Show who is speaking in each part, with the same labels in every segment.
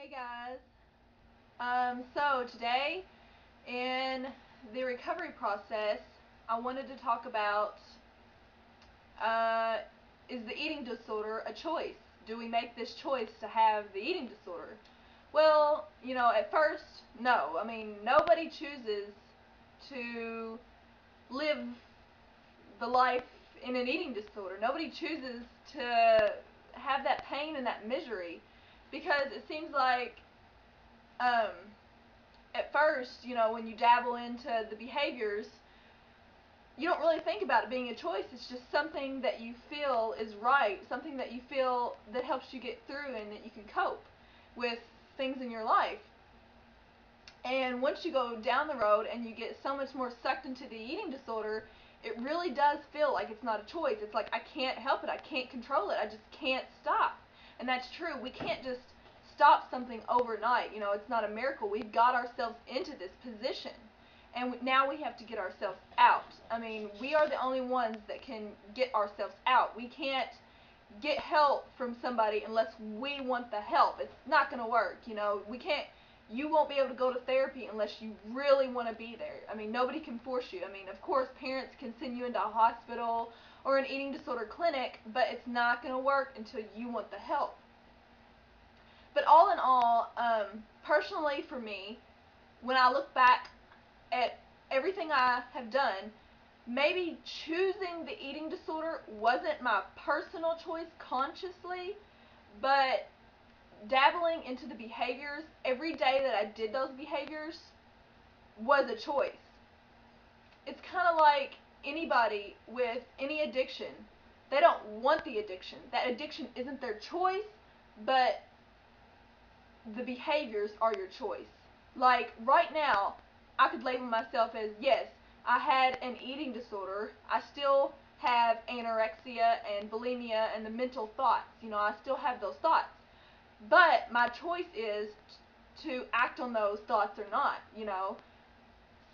Speaker 1: Hey guys. So today in the recovery process, I wanted to talk about uh, is the eating disorder a choice? Do we make this choice to have the eating disorder? Well, at first, no. I mean, nobody chooses to live the life in an eating disorder. Nobody chooses to have that pain and that misery because it seems like um, at first, when you dabble into the behaviors, you don't really think about it being a choice. It's just something that you feel is right, something that you feel that helps you get through and that you can cope with things in your life. And once you go down the road and you get so much more sucked into the eating disorder, it really does feel like it's not a choice. It's like I can't help it. I can't control it. I just can't stop. And that's true. We can't just stop something overnight. It's not a miracle. We've got ourselves into this position. And now we have to get ourselves out. I mean, we are the only ones that can get ourselves out. We can't get help from somebody unless we want the help. It's not going to work. We can't. You won't be able to go to therapy unless you really want to be there. I mean, nobody can force you. I mean, of course, parents can send you into a hospital or an eating disorder clinic, but it's not going to work until you want the help. But all in all, personally for me, when I look back at everything I have done, maybe choosing the eating disorder wasn't my personal choice consciously, but dabbling into the behaviors every day that I did those behaviors was a choice. It's kind of like anybody with any addiction. They don't want the addiction. That addiction isn't their choice, but the behaviors are your choice. Like right now, I could label myself as yes, I had an eating disorder. I still have anorexia and bulimia and the mental thoughts. I still have those thoughts. But my choice is to act on those thoughts or not.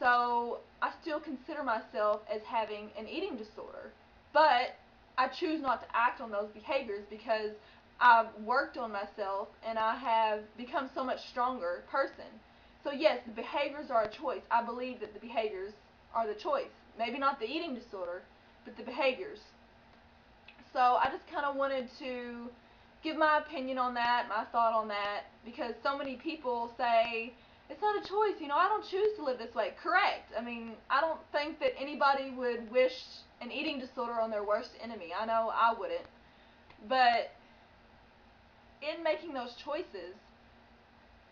Speaker 1: So I still consider myself as having an eating disorder. But I choose not to act on those behaviors because I've worked on myself and I have become so much stronger person. So yes, the behaviors are a choice. I believe that the behaviors are the choice. Maybe not the eating disorder, but the behaviors. So I just kind of wanted to give my opinion on that, my thought on that, because so many people say it's not a choice. I don't choose to live this way. Correct. I mean, I don't think that anybody would wish an eating disorder on their worst enemy. I know I wouldn't. But in making those choices,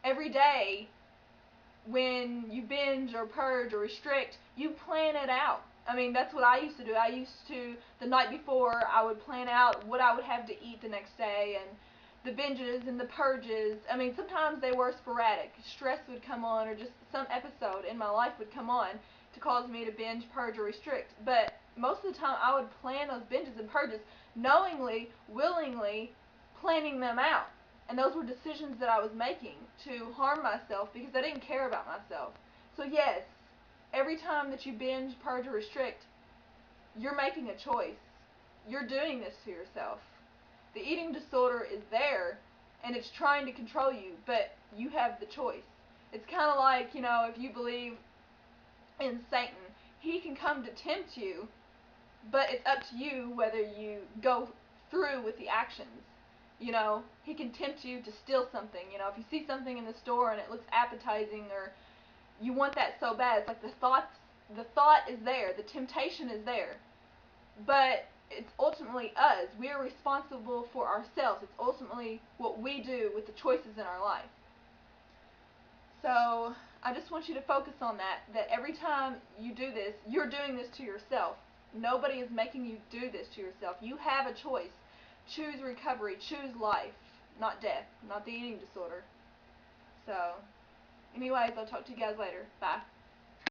Speaker 1: every day when you binge or purge or restrict, you plan it out. I mean, that's what I used to do. The night before, I would plan out what I would have to eat the next day and the binges and the purges. I mean, sometimes they were sporadic. Stress would come on or just some episode in my life would come on to cause me to binge, purge, or restrict. But most of the time, I would plan those binges and purges knowingly, willingly planning them out. And those were decisions that I was making to harm myself because I didn't care about myself. So yes, every time that you binge, purge, or restrict, you're making a choice. You're doing this to yourself. The eating disorder is there and it's trying to control you, but you have the choice. It's kind of like, if you believe in Satan, he can come to tempt you, but it's up to you whether you go through with the actions. He can tempt you to steal something. If you see something in the store and it looks appetizing or you want that so bad, it's like the thought is there, the temptation is there. But it's ultimately us. We are responsible for ourselves. It's ultimately what we do with the choices in our life. So I just want you to focus on that every time you do this, you're doing this to yourself. Nobody is making you do this to yourself. You have a choice. Choose recovery. Choose life, not death, not the eating disorder. So, anyways, I'll talk to you guys later. Bye.